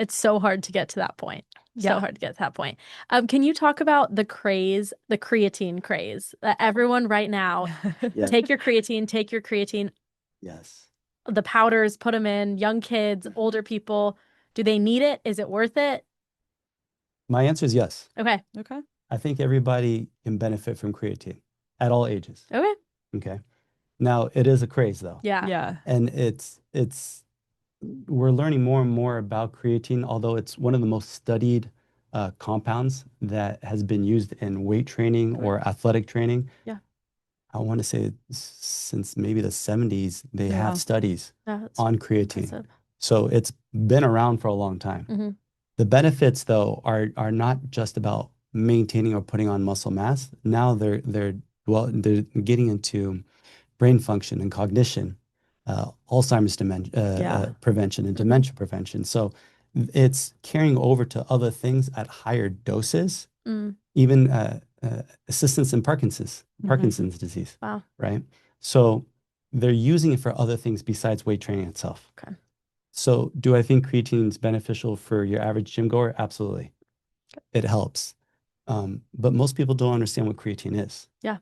It's so hard to get to that point. So Yeah. hard to get to that point. Can you talk about the craze, the creatine craze that everyone right now, Yeah. take your creatine, take your creatine, Yes. the powders, put them in, young kids, older people. Do they need it? Is it worth it? My answer is yes. Okay. Okay. I think everybody can benefit from creatine at all ages. Okay. Okay. Now it is a craze though. Yeah. Yeah. And we're learning more and more about creatine, although it's one of the most studied compounds that has been used in weight training or athletic training. Yeah. I want to say since maybe the 70s, they Yeah. have studies Yeah, that's on creatine. impressive. So it's been around for a long time. Mhm. The benefits, though, are not just about maintaining or putting on muscle mass. Now they're getting into brain function and cognition, Alzheimer's prevention and dementia prevention. So it's carrying over to other things at higher doses, Mm. even assistance in Parkinson's disease, Wow. right? So they're using it for other things besides weight training itself. Okay. So do I think creatine is beneficial for your average gym goer? Absolutely. It helps. But most people don't understand what creatine is. Yeah.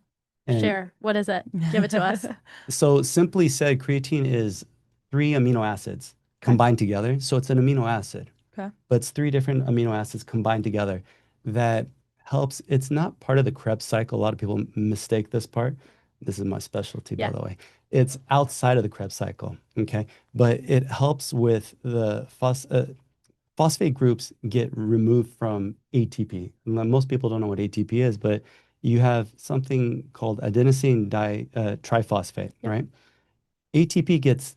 And Share. What is it? Give it to us. so simply said, creatine is 3 amino acids combined together. So it's an amino acid, Okay. but it's 3 different amino acids combined together that helps. It's not part of the Krebs cycle. A lot of people mistake this part. This is my specialty, by the way. It's outside of the Krebs cycle, okay? But it helps with the phosphate groups get removed from ATP. Most people don't know what ATP is, but you have something called adenosine triphosphate, right? ATP gets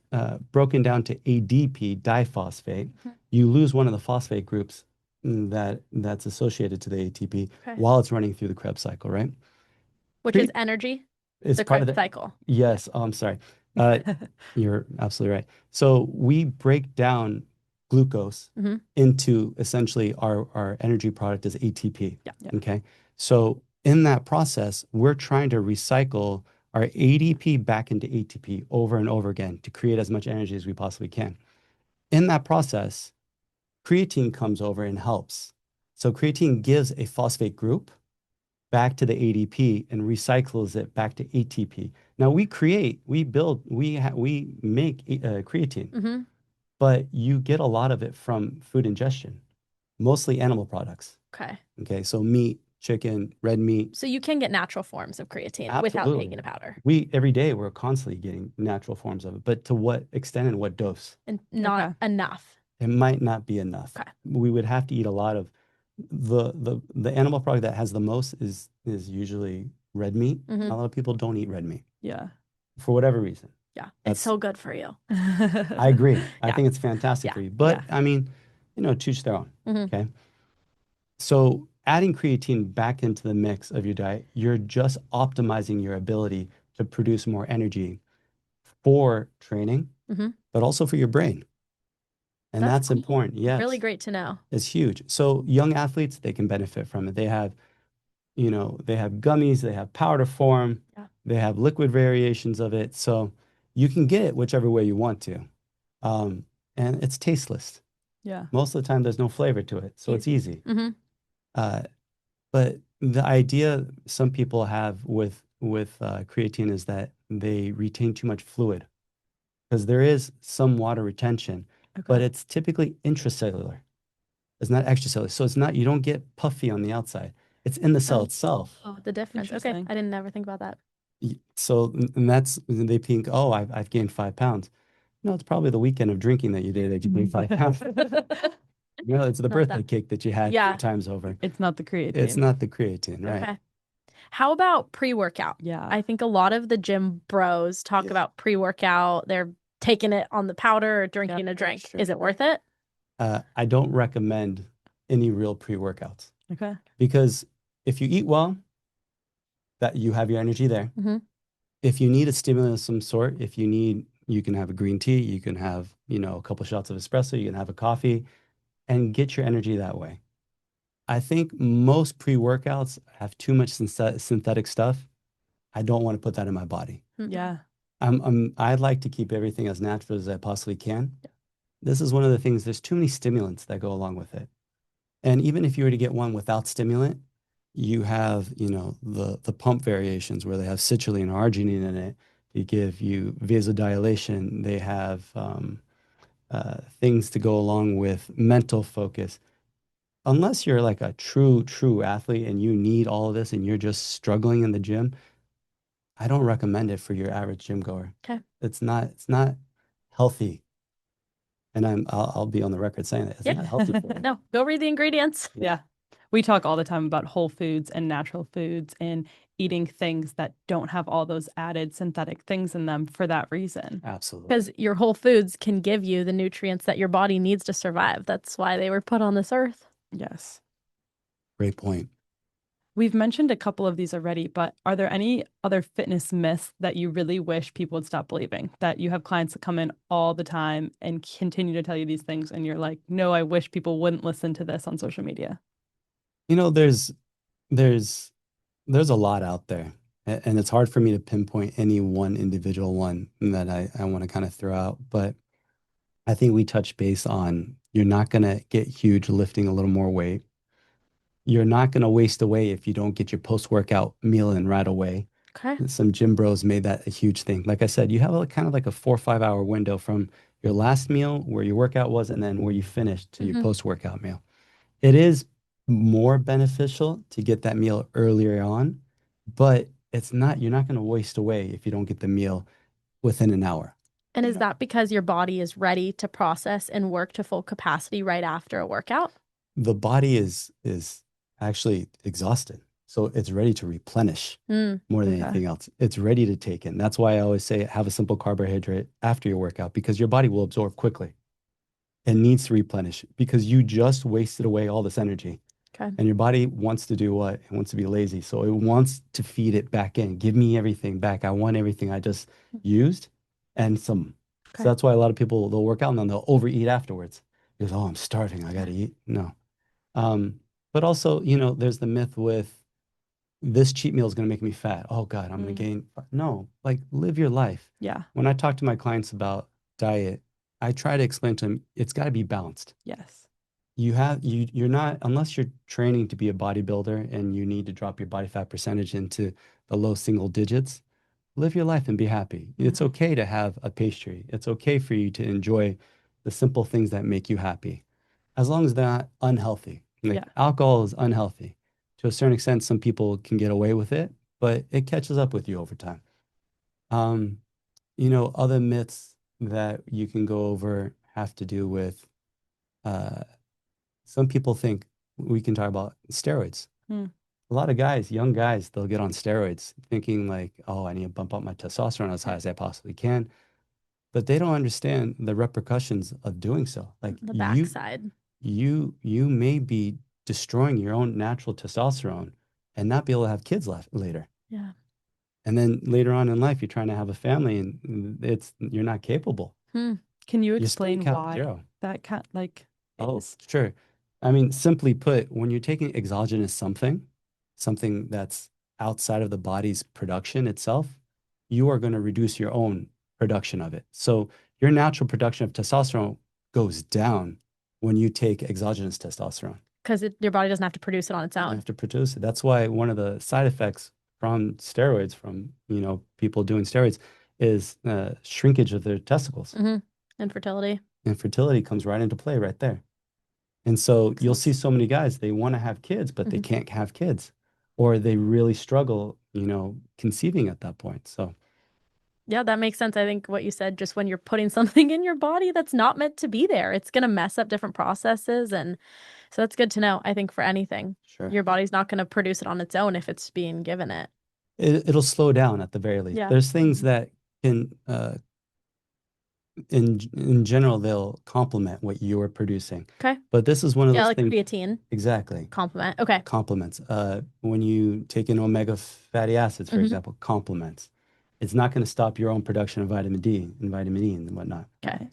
broken down to ADP, diphosphate. You lose one of the phosphate groups that's associated to the ATP while it's running through the Krebs cycle, right? Which is energy? It's The part of Krebs the cycle. Yes, I'm sorry. You're absolutely right. So we break down glucose into essentially our energy product is ATP. Yeah. Okay. So in that process, we're trying to recycle our ADP back into ATP over and over again to create as much energy as we possibly can. In that process, creatine comes over and helps. So creatine gives a phosphate group back to the ADP and recycles it back to ATP. Now we make creatine, but you get a lot of it from food ingestion, mostly animal products. Okay, so meat, chicken, red meat. So you can get natural forms of creatine without Absolutely. taking a powder. Every day we're constantly getting natural forms of it, but to what extent and what dose? And not enough. It might not be enough. We would have to eat a lot of the animal product that has the most is usually red meat. A lot of people don't eat red meat. Yeah. For whatever reason. Yeah. It's so good for you. I agree. I think it's fantastic for you. But I mean, to each their own. Okay. So adding creatine back into the mix of your diet, you're just optimizing your ability to produce more energy for training, but also for your brain. And that's important. Yes. Really great to know. It's huge. So young athletes, they can benefit from it. They have gummies, they have powder form, they have liquid variations of it. So you can get it whichever way you want to. And it's tasteless. Yeah. Most of the time, there's no flavor to it. So it's easy. But the idea some people have with creatine is that they retain too much fluid because there is some water retention, but it's typically intracellular. It's not extracellular. So you don't get puffy on the outside. It's in the cell itself. Oh, the difference. Okay. I didn't ever think about that. So, and they think, oh, I've gained 5 pounds. No, it's probably the weekend of drinking that you did that you gained 5 pounds. It's the birthday cake that you had 3 times over. It's not the creatine. It's not the creatine, right? Okay. How about pre-workout? Yeah. I think a lot of the gym bros talk about pre-workout. They're taking it on the powder or drinking a drink. Is it worth it? I don't recommend any real pre-workouts. Okay. Because if you eat well, that you have your energy there. If you need a stimulant of some sort, you can have a green tea, you can have, a couple shots of espresso, you can have a coffee and get your energy that way. I think most pre-workouts have too much synthetic stuff. I don't want to put that in my body. Yeah. I'd like to keep everything as natural as I possibly can. This is one of the things, there's too many stimulants that go along with it. And even if you were to get one without stimulant, you have, the pump variations where they have citrulline or arginine in it. They give you vasodilation. They have things to go along with mental focus. Unless you're like a true athlete and you need all of this and you're just struggling in the gym, I don't recommend it for your average gym goer. Okay. It's not healthy. And I'll be on the record saying that it's Yeah. not healthy for you. No, go read the ingredients. Yeah. We talk all the time about whole foods and natural foods and eating things that don't have all those added synthetic things in them for that reason. Absolutely. Because your whole foods can give you the nutrients that your body needs to survive. That's why they were put on this earth. Yes. Great point. We've mentioned a couple of these already, but are there any other fitness myths that you really wish people would stop believing? That you have clients that come in all the time and continue to tell you these things, and you're like, no, I wish people wouldn't listen to this on social media. There's a lot out there, and it's hard for me to pinpoint any one individual one that I want to kind of throw out. But I think we touch base on you're not going to get huge lifting a little more weight. You're not going to waste away if you don't get your post-workout meal in right away. Okay. Some gym bros made that a huge thing. Like I said, you have kind of like a 4 or 5 hour window from your last meal where your workout was and then where you finished to your post-workout meal. It is more beneficial to get that meal earlier on, but you're not going to waste away if you don't get the meal within an hour. And is that because your body is ready to process and work to full capacity right after a workout? The body is actually exhausted. So it's ready to replenish more than anything else. It's ready to take in. That's why I always say have a simple carbohydrate after your workout because your body will absorb quickly. It needs to replenish because you just wasted away all this energy. Okay. And your body wants to do what? It wants to be lazy. So it wants to feed it back in. Give me everything back. I want everything I just used and some. So that's why a lot of people, they'll work out and then they'll overeat afterwards. Because, oh, I'm starving. I got to eat. No. But also, there's the myth with this cheat meal is going to make me fat. Oh God, I'm going to gain. No, like live your life. Yeah. When I talk to my clients about diet, I try to explain to them, it's got to be balanced. Yes. You're not, unless you're training to be a bodybuilder and you need to drop your body fat percentage into the low single digits, live your life and be happy. It's okay to have a pastry. It's okay for you to enjoy the simple things that make you happy, as long as they're not unhealthy. Like alcohol is unhealthy. To a certain extent, some people can get away with it, but it catches up with you over time. Other myths that you can go over have to do with some people think we can talk about steroids. A lot of guys, young guys, they'll get on steroids thinking like, oh, I need to bump up my testosterone as high as I possibly can. But they don't understand the repercussions of doing so. Like the backside. You may be destroying your own natural testosterone and not be able to have kids later. Yeah. And then later on in life, you're trying to have a family and you're not capable. Can you explain why zero. that kind like Oh, sure. I mean, simply put, when you're taking exogenous something that's outside of the body's production itself, you are going to reduce your own production of it. So your natural production of testosterone goes down when you take exogenous testosterone. Because your body doesn't have to produce it on its You own. have to produce it. That's why one of the side effects from steroids, from people doing steroids, is shrinkage of their testicles. Infertility. Infertility comes right into play right there. And so you'll see so many guys, they want to have kids, but they can't have kids, or they really struggle, conceiving at that point. So yeah, that makes sense. I think what you said, just when you're putting something in your body that's not meant to be there, it's going to mess up different processes. And so that's good to know, I think, for anything. Sure. Your body's not going to produce it on its own if it's being given it. It'll slow down at the very least. Yeah. There's things that can, in general, they'll complement what you are producing. Okay. But this is one of those like things. Creatine. Exactly. Complement. Okay. Complements. When you take in omega fatty acids, for example, complements. It's not going to stop your own production of vitamin D and vitamin E and whatnot. Okay.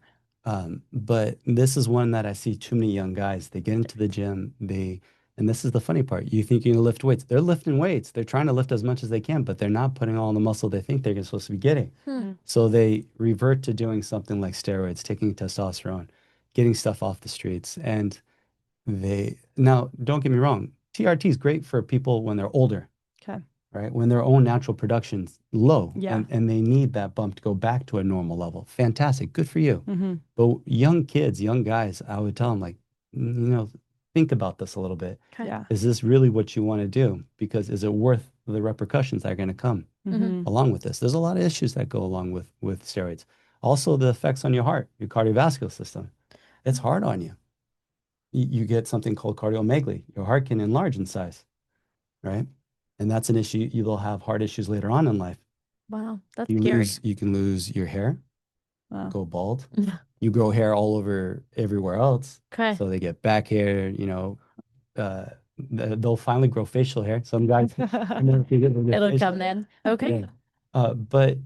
But this is one that I see too many young guys. They get into the gym, and this is the funny part. You think you're going to lift weights. They're lifting weights. They're trying to lift as much as they can, but they're not putting all the muscle they think they're supposed to be getting. So they revert to doing something like steroids, taking testosterone. getting stuff off the streets. And now, don't get me wrong, TRT is great for people when they're older, Okay. right? When their own natural production's low Yeah. and they need that bump to go back to a normal level. Fantastic. Good for you. Mm-hmm. But young kids, young guys, I would tell them, like, think about this a little bit. Okay. Yeah. Is this really what you want to do? Because is it worth the repercussions that are going to come Mm-hmm. along with this? There's a lot of issues that go along with steroids. Also, the effects on your heart, your cardiovascular system. It's hard on you. You get something called cardiomegaly. Your heart can enlarge in size, right? And that's an issue. You will have heart issues later on in life. Wow, that's scary. You can lose your hair, Wow. go bald. You grow hair all over everywhere else. Okay. So they get back hair, they'll finally grow facial hair. Some guys, It'll come then. Okay. Yeah. But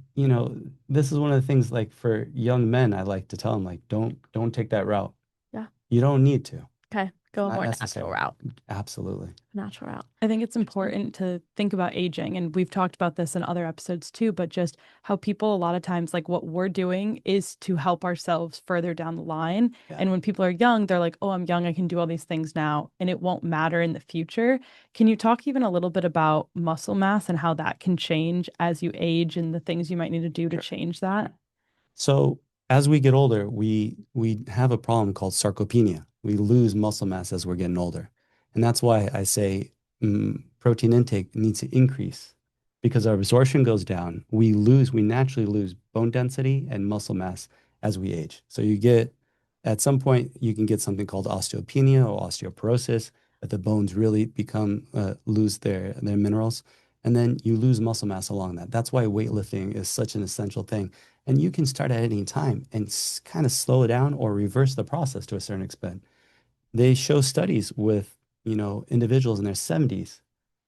this is one of the things, like, for young men, I like to tell them, like, don't take that route. Yeah. You don't need to. Okay. Go a Not more necessary. natural route. Absolutely. Natural route. I think it's important to think about aging, and we've talked about this in other episodes too, but just how people a lot of times, like, what we're doing is to help ourselves further down the line. Yeah. And when people are young, they're like, oh, I'm young, I can do all these things now, and it won't matter in the future. Can you talk even a little bit about muscle mass and how that can change as you age and the things you might need to do to change that? So as we get older, we have a problem called sarcopenia. We lose muscle mass as we're getting older. And that's why I say protein intake needs to increase, because our absorption goes down. We naturally lose bone density and muscle mass as we age. So at some point, you can get something called osteopenia or osteoporosis, that the bones really lose their minerals. And then you lose muscle mass along that. That's why weightlifting is such an essential thing. And you can start at any time and kind of slow down or reverse the process to a certain extent. They show studies with, individuals in their 70s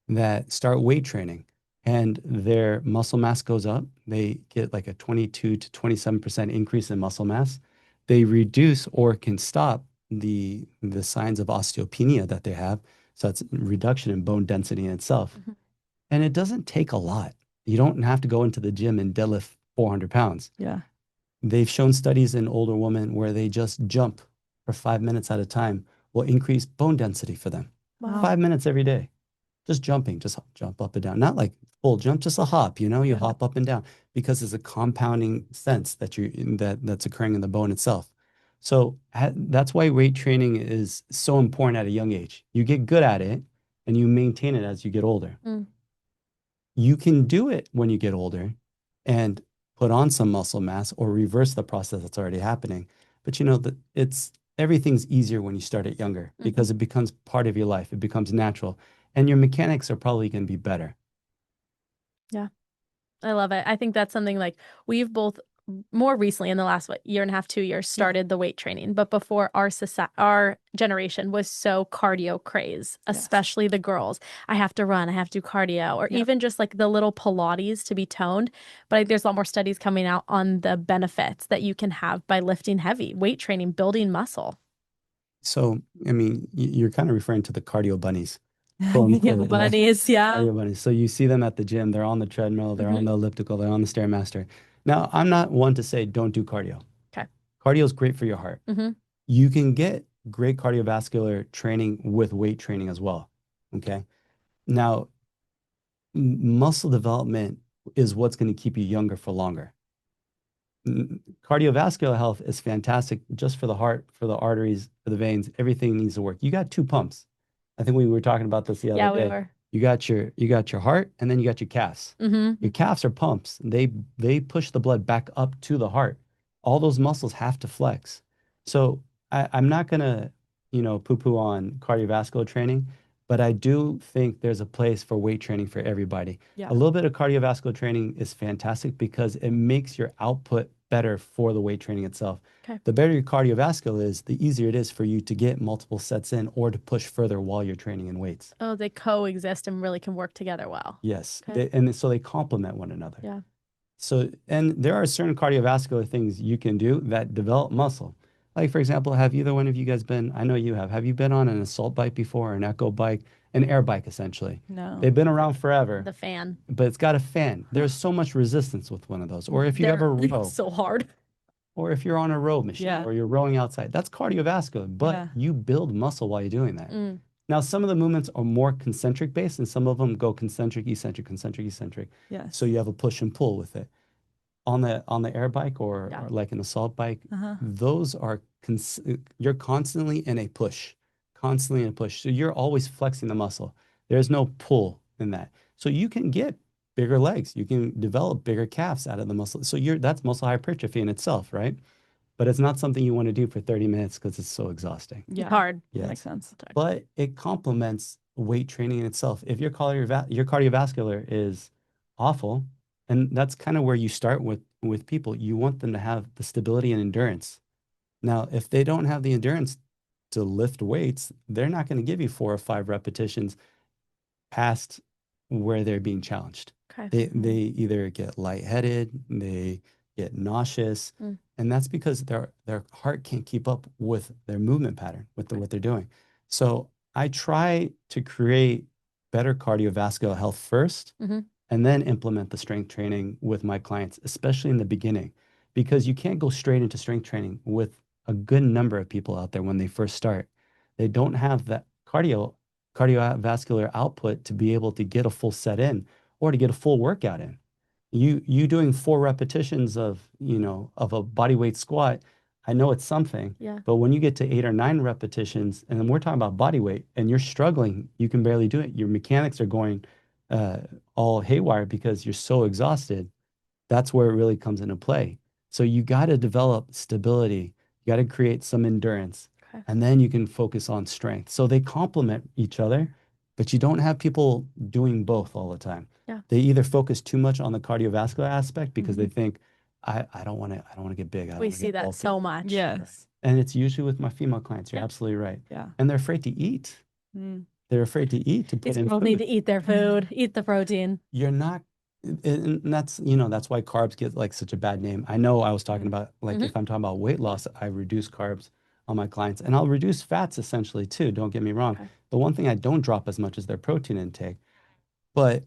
that start weight training and their muscle mass goes up. They get like a 22 to 27% increase in muscle mass. They reduce or can stop the signs of osteopenia that they have. So that's reduction in bone density in itself. Mm-hmm. And it doesn't take a lot. You don't have to go into the gym and deadlift 400 pounds. Yeah. They've shown studies in older women where they just jump for 5 minutes at a time will increase bone density for them. Wow. 5 minutes every day. Just jumping, just jump up and down. Not like full jump, just a hop, you hop up and down, because it's a compounding sense that's occurring in the bone itself. So that's why weight training is so important at a young age. You get good at it and you maintain it as you get older. You can do it when you get older and put on some muscle mass or reverse the process that's already happening. But everything's easier when you start it younger, because it becomes part of your life. It becomes natural, and your mechanics are probably going to be better. Yeah. I love it. I think that's something, like, we've both more recently in the last year and a half, 2 years started the weight training, but before our generation was so cardio craze, especially the girls. I have to run, I have to do cardio, or even just like the little Pilates to be toned. But there's a lot more studies coming out on the benefits that you can have by lifting heavy, weight training, building muscle. So, I mean, you're kind of referring to the cardio bunnies. Bunnies, yeah. Cardio bunnies. So you see them at the gym, they're on the treadmill, they're on the elliptical, they're on the Stairmaster. Now, I'm not one to say don't do cardio. Okay. Cardio is great for your heart. You can get great cardiovascular training with weight training as well. Okay. Now, muscle development is what's going to keep you younger for longer. Cardiovascular health is fantastic just for the heart, for the arteries, for the veins. Everything needs to work. You got two pumps. I think we were talking about this the other day. Yeah, we were. You got your heart, and then you got your calves. Your calves are pumps. They push the blood back up to the heart. All those muscles have to flex. So I'm not gonna, poo-poo on cardiovascular training, but I do think there's a place for weight training for everybody. Yeah. A little bit of cardiovascular training is fantastic because it makes your output better for the weight training itself. Okay. The better your cardiovascular is, the easier it is for you to get multiple sets in or to push further while you're training in weights. Oh, they coexist and really can work together well. Yes. Okay. And so they complement one another. Yeah. So, and there are certain cardiovascular things you can do that develop muscle. Like, for example, have either one of you guys I know you have you been on an assault bike before, an echo bike, an air bike, essentially? No. They've been around forever. The fan. But it's got a fan. There's so much resistance with one of those. Or if you ever row. So hard. or if you're on a row machine Yeah. or you're rowing outside, that's cardiovascular, but Yeah. you build muscle while you're doing that. Mm. Now, some of the movements are more concentric based, and some of them go concentric, eccentric, concentric, eccentric. So Yes. you have a push and pull with it. On the air bike Yeah. or like an assault bike, Uh-huh. those are you're constantly in a push, constantly in a push. So you're always flexing the muscle. There's no pull in that. So you can get bigger legs. You can develop bigger calves out of the muscle. So that's muscle hypertrophy in itself, right? But it's not something you want to do for 30 minutes because it's so exhausting. It's Yeah. hard. That Yes. makes sense. It's hard. But it complements weight training in itself. If your cardiovascular is awful, and that's kind of where you start with people, you want them to have the stability and endurance. Now, if they don't have the endurance to lift weights, they're not going to give you 4 or 5 repetitions past where they're being challenged. Okay. They either get lightheaded, they get nauseous, Mm. and that's because their heart can't keep up with their movement pattern, with what they're doing. So I try to create better cardiovascular health first, Mhm. and then implement the strength training with my clients, especially in the beginning, because you can't go straight into strength training with a good number of people out there when they first start. They don't have that cardiovascular output to be able to get a full set in or to get a full workout in. You doing 4 repetitions of a body weight squat, I know it's something, Yeah. but when you get to 8 or 9 repetitions, and then we're talking about body weight, and you're struggling, you can barely do it. Your mechanics are going uh, all haywire because you're so exhausted. That's where it really comes into play. So you got to develop stability. You got to create some endurance, Okay. and then you can focus on strength. So they complement each other, but you don't have people doing both all the time. Yeah. They either focus too much on the cardiovascular aspect because they Mhm. think, I don't want to get big. I don't We want to see get that bulky. so much. Yes. And it's usually with my female clients. You're Yeah. absolutely right. Yeah. And they're afraid to eat. Mm. They're afraid to eat, to put These in girls need food. to eat their food, eat the protein. You're not, and that's why carbs get like such a bad name. I know I was talking about like Mhm. if I'm talking about weight loss, I reduce carbs on my clients, and I'll reduce fats essentially too. Don't get me wrong. Okay. The one thing I don't drop as much is their protein intake, but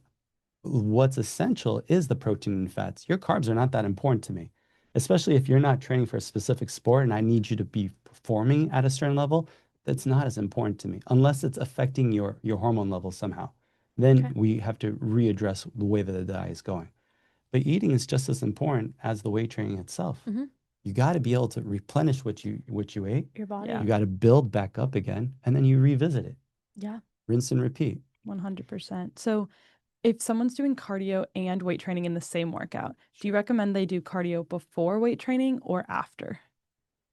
what's essential is the protein and fats. Your carbs are not that important to me, especially if you're not training for a specific sport and I need you to be performing at a certain level. That's not as important to me unless it's affecting your hormone levels somehow. Then Okay. we have to readdress the way that the diet is going. But eating is just as important as the weight training itself. Mhm. You got to be able to replenish what you ate. Your body. Yeah. You got to build back up again, and then you revisit it. Yeah. Rinse and repeat. 100%. So if someone's doing cardio and weight training in the same workout, do you recommend they do cardio before weight training or after?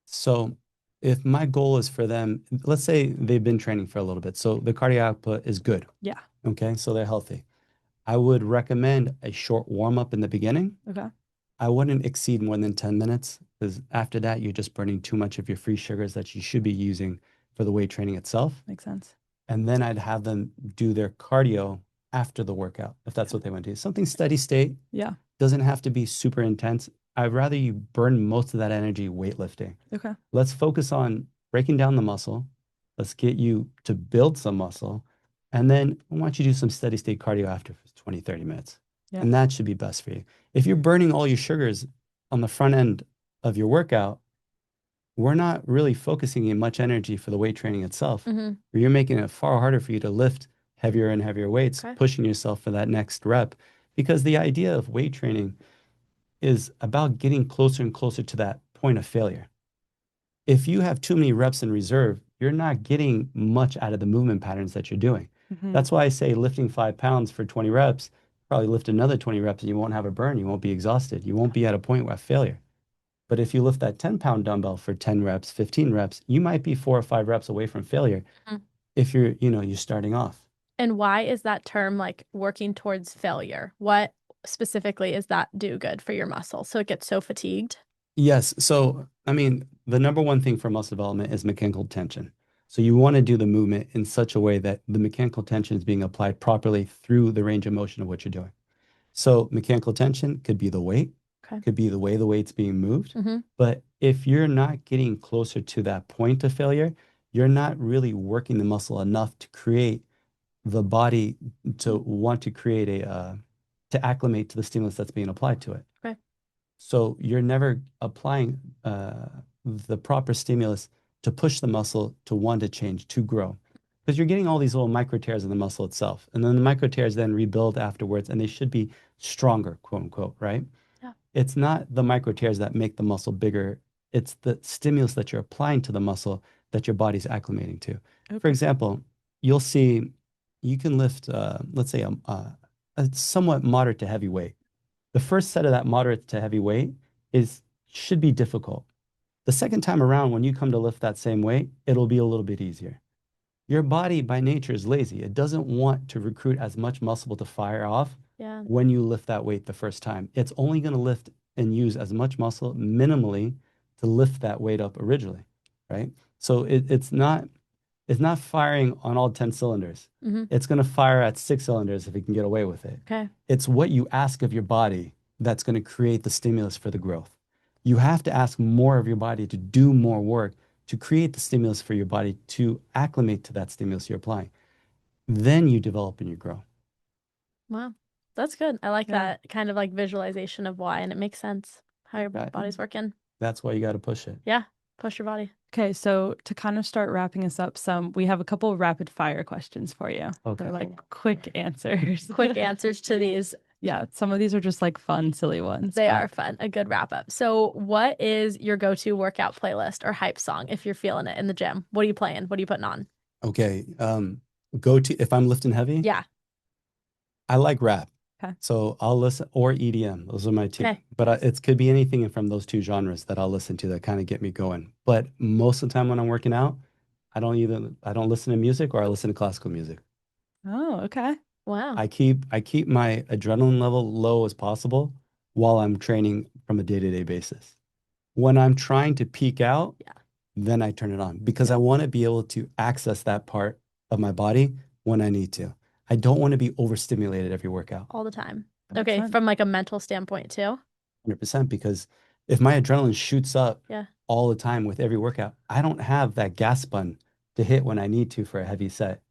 So if my goal is for them, let's say they've been training for a little bit, so the cardio output is good. Yeah. Okay, so they're healthy. I would recommend a short warm up in the beginning. Okay. I wouldn't exceed more than 10 minutes because after that, you're just burning too much of your free sugars that you should be using for the weight training itself. Makes sense. And then I'd have them do their cardio after the workout, if that's what they want to do. Something steady state, Yeah. doesn't have to be super intense. I'd rather you burn most of that energy weightlifting. Okay. Let's focus on breaking down the muscle. Let's get you to build some muscle. And then I want you to do some steady state cardio after 20, 30 minutes. Yeah. And that should be best for you. If you're burning all your sugars on the front end of your workout, we're not really focusing in much energy for the weight training itself. Mhm. You're making it far harder for you to lift heavier and heavier weights, Okay. pushing yourself for that next rep. Because the idea of weight training is about getting closer and closer to that point of failure. If you have too many reps in reserve, you're not getting much out of the movement patterns that you're doing. Mhm. That's why I say lifting 5 pounds for 20 reps, probably lift another 20 reps and you won't have a burn. You won't be exhausted. You won't be at a point of failure. But if you lift that 10-pound dumbbell for 10 reps, 15 reps, you might be 4 or 5 reps away from failure Mhm. if you're starting off. And why is that term like working towards failure? What specifically is that do good for your muscle? So it gets so fatigued? Yes. So, I mean, the number one thing for muscle development is mechanical tension. So you want to do the movement in such a way that the mechanical tension is being applied properly through the range of motion of what you're doing. So mechanical tension could be the weight, Okay. could be the way the weight's being moved. Mm-hmm. But if you're not getting closer to that point of failure, you're not really working the muscle enough to create the body to want to create to acclimate to the stimulus that's being applied to it. Okay. So you're never applying the proper stimulus to push the muscle to want to change, to grow. Because you're getting all these little micro tears in the muscle itself. And then the micro tears then rebuild afterwards, and they should be stronger, quote unquote, right? Yeah. It's not the micro tears that make the muscle bigger. It's the stimulus that you're applying to the muscle that your body's acclimating to. For Okay. example, you'll see you can lift, let's say, a somewhat moderate to heavy weight. The first set of that moderate to heavy weight is should be difficult. The second time around, when you come to lift that same weight, it'll be a little bit easier. Your body by nature is lazy. It doesn't want to recruit as much muscle to fire off Yeah. when you lift that weight the first time. It's only going to lift and use as much muscle minimally to lift that weight up originally, right? So it's not firing on all 10 cylinders. Hmm. It's going to fire at 6 cylinders if it can get away with it. Okay. It's what you ask of your body that's going to create the stimulus for the growth. You have to ask more of your body to do more work to create the stimulus for your body to acclimate to that stimulus you're applying. Then you develop and you grow. Wow. That's good. I like Yeah. that kind of like visualization of why, and it makes sense how your Right. body's working. That's why you got to push it. Yeah. Push your body. Okay, so to kind of start wrapping us up, we have a couple of rapid fire questions for you. Okay. They're like quick answers. Quick answers to these. Yeah, some of these are just like fun, silly ones. They but- are fun. A good wrap up. So, what is your go-to workout playlist or hype song if you're feeling it in the gym? What are you playing? What are you putting on? Okay. Go to if I'm lifting heavy, Yeah. I like rap. Okay. So I'll listen or EDM. Those are my two. Okay. But it could be anything from those two genres that I'll listen to that kind of get me going. But most of the time when I'm working out, I don't listen to music or I listen to classical music. Oh, okay. Wow. I keep my adrenaline level low as possible while I'm training from a day-to-day basis. When I'm trying to peak out, Yeah. then I turn it on because I want to be able to access that part of my body when I need to. I don't want to be overstimulated every workout. All the time. That makes Okay. sense. From like a mental standpoint too. 100% because if my adrenaline shoots up Yeah. all the time with every workout, I don't have that gas button to hit when I need to for a heavy set.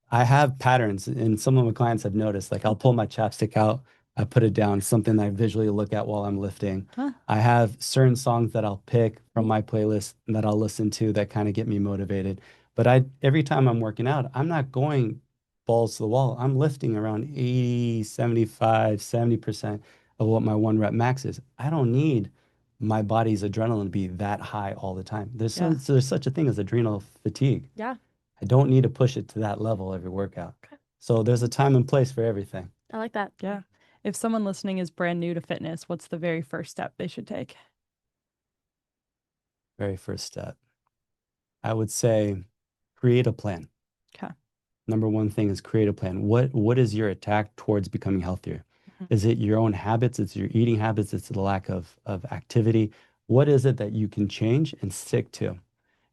I have patterns, and some of my clients have noticed, like I'll pull my chapstick out, I put it down, something I visually look at while I'm lifting. Huh. I have certain songs that I'll pick from my playlist that I'll listen to that kind of get me motivated. But every time I'm working out, I'm not going balls to the wall. I'm lifting around 80, 75, 70% of what my one rep max is. I don't need my body's adrenaline to be that high all the time. Yeah. There's such a thing as adrenal fatigue. Yeah. I don't need to push it to that level every workout. Okay. So there's a time and place for everything. I like that. Yeah. If someone listening is brand new to fitness, what's the very first step they should take? Very first step. I would say create a plan. Okay. Number one thing is create a plan. What is your attack towards becoming healthier? Mhm. Is it your own habits? It's your eating habits? It's the lack of activity? What is it that you can change and stick to?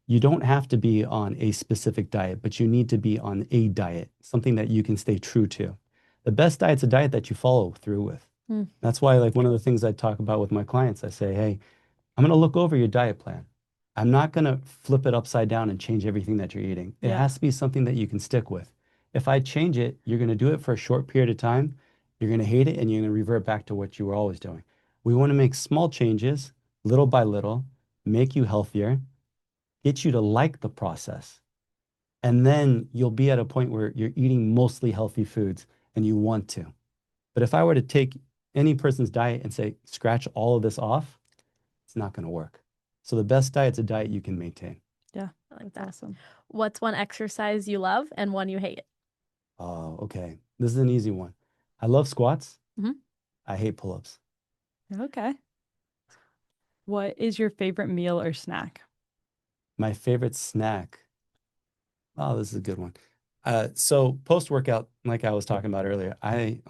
You don't have to be on a specific diet, but you need to be on a diet, something that you can stay true to. The best diet's a diet that you follow through with. Mm. That's why, like, one of the things I talk about with my clients, I say, hey, I'm going to look over your diet plan. I'm not going to flip it upside down and change everything that you're eating. It Yeah. has to be something that you can stick with. If I change it, you're going to do it for a short period of time. You're going to hate it and you're going to revert back to what you were always doing. We want to make small changes, little by little, make you healthier, get you to like the process. And then you'll be at a point where you're eating mostly healthy foods and you want to. But if I were to take any person's diet and say, scratch all of this off, it's not going to work. So the best diet's a diet you can maintain. Yeah. I like That's that. awesome. What's one exercise you love and one you hate? Oh, okay. This is an easy one. I love squats. Mhm. I hate pull-ups. Okay. What is your favorite meal or snack? My favorite snack. Oh, this is a good one. So post-workout, like I was talking about earlier, I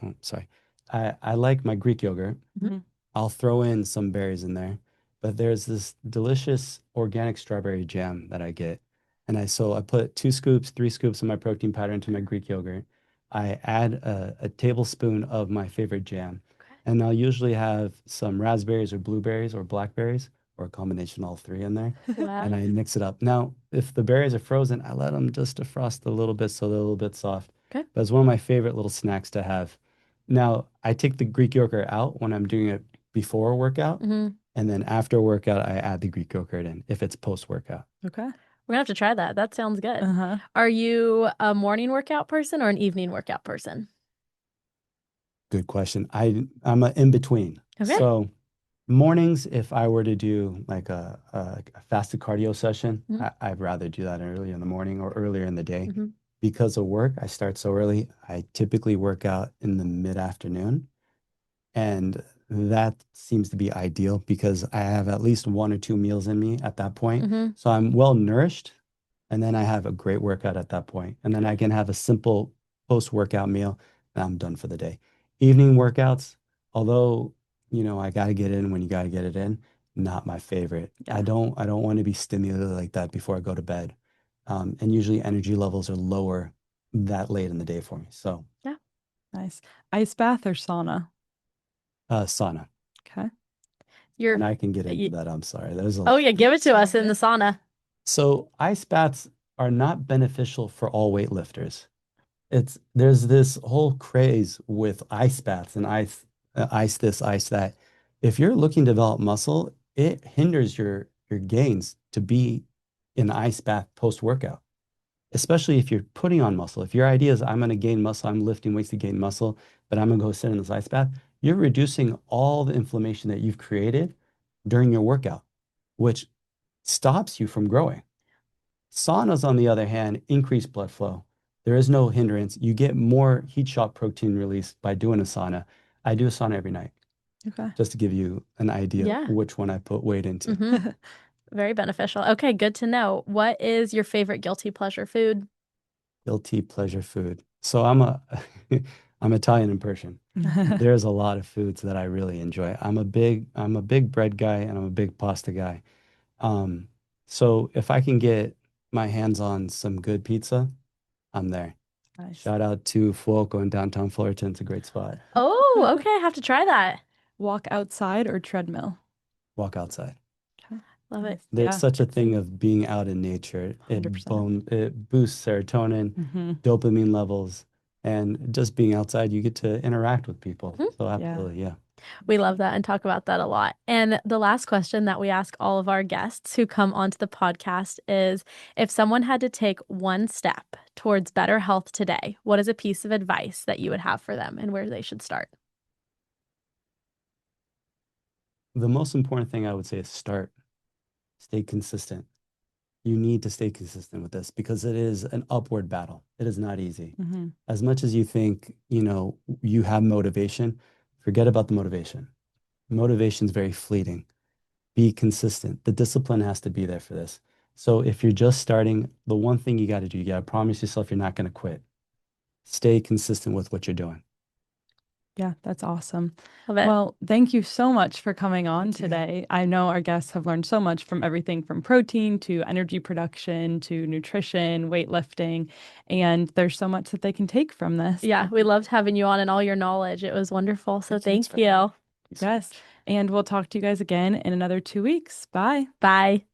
like my Greek yogurt. Mhm. I'll throw in some berries in there, but there's this delicious organic strawberry jam that I get. And I put 2 scoops, 3 scoops of my protein powder into my Greek yogurt. I add a tablespoon of my favorite jam, Okay. and I'll usually have some raspberries or blueberries or blackberries or a combination of all three in there. Wow. And I mix it up. Now, if the berries are frozen, I let them just defrost a little bit so they're a little bit soft. Okay. But it's one of my favorite little snacks to have. Now, I take the Greek yogurt out when I'm doing a before a workout. Hmm. And then after a workout, I add the Greek yogurt in if it's post-workout. Okay. We're gonna have to try that. That sounds good. Uh-huh. Are you a morning workout person or an evening workout person? Good question. I'm a in between. Okay. So mornings, if I were to do like a fasted cardio session, Hmm. I'd rather do that early in the morning or earlier in the day. Hmm. Because of work, I start so early. I typically work out in the mid-afternoon. And that seems to be ideal because I have at least one or two meals in me at that point. Hmm. So I'm well nourished. And then I have a great workout at that point. And then I can have a simple post-workout meal and I'm done for the day. Evening workouts, although, I got to get in when you got to get it in, not my favorite. Yeah. I don't want to be stimulated like that before I go to bed. And usually energy levels are lower that late in the day for me. So, Yeah. Nice. Ice bath or sauna? sauna. Okay. You're, And I can get into y- that. I'm sorry. There's a oh yeah, give it to us in the sauna. So ice baths are not beneficial for all weightlifters. There's this whole craze with ice baths and ice this, ice that. If you're looking to develop muscle, it hinders your gains to be in the ice bath post-workout, especially if you're putting on muscle. If your idea is I'm going to gain muscle, I'm lifting weights to gain muscle, but I'm going to go sit in this ice bath, you're reducing all the inflammation that you've created during your workout, which stops you from growing. Saunas, on the other hand, increase blood flow. There is no hindrance. You get more heat shock protein release by doing a sauna. I do a sauna every night, Okay. just to give you an idea Yeah. which one I put weight into. Hmm. Very beneficial. Okay, good to know. What is your favorite guilty pleasure food? Guilty pleasure food. So I'm Italian and Persian. There's a lot of foods that I really enjoy. I'm a big bread guy and I'm a big pasta guy. Um, so if I can get my hands on some good pizza, I'm there. Nice. Shout out to Fuoco in downtown Fullerton. It's a great spot. Oh, okay. I have to try that. Walk outside or treadmill? Walk outside. Okay. Love it. Nice. There's Yeah. such a thing of being out in nature. 100%. It boosts serotonin, Mm-hmm. dopamine levels, and just being outside, you get to interact with people. Mhm. So Yeah. absolutely, yeah. We love that and talk about that a lot. And the last question that we ask all of our guests who come onto the podcast is if someone had to take one step towards better health today, what is a piece of advice that you would have for them and where they should start? The most important thing I would say is stay consistent. You need to stay consistent with this because it is an upward battle. It is not easy. Mm-hmm. As much as you think, you have motivation, forget about the motivation. Motivation is very fleeting. Be consistent. The discipline has to be there for this. So if you're just starting, the one thing you got to do, you got to promise yourself you're not going to quit. Stay consistent with what you're doing. Yeah, that's awesome. Love it. Well, thank you so much for coming on today. I know our guests have learned so much from everything from protein to energy production to nutrition, weightlifting, and there's so much that they can take from this. Yeah, we loved having you on and all your knowledge. It was wonderful. So thank you. Yes. And we'll talk to you guys again in another 2 weeks. Bye. Bye.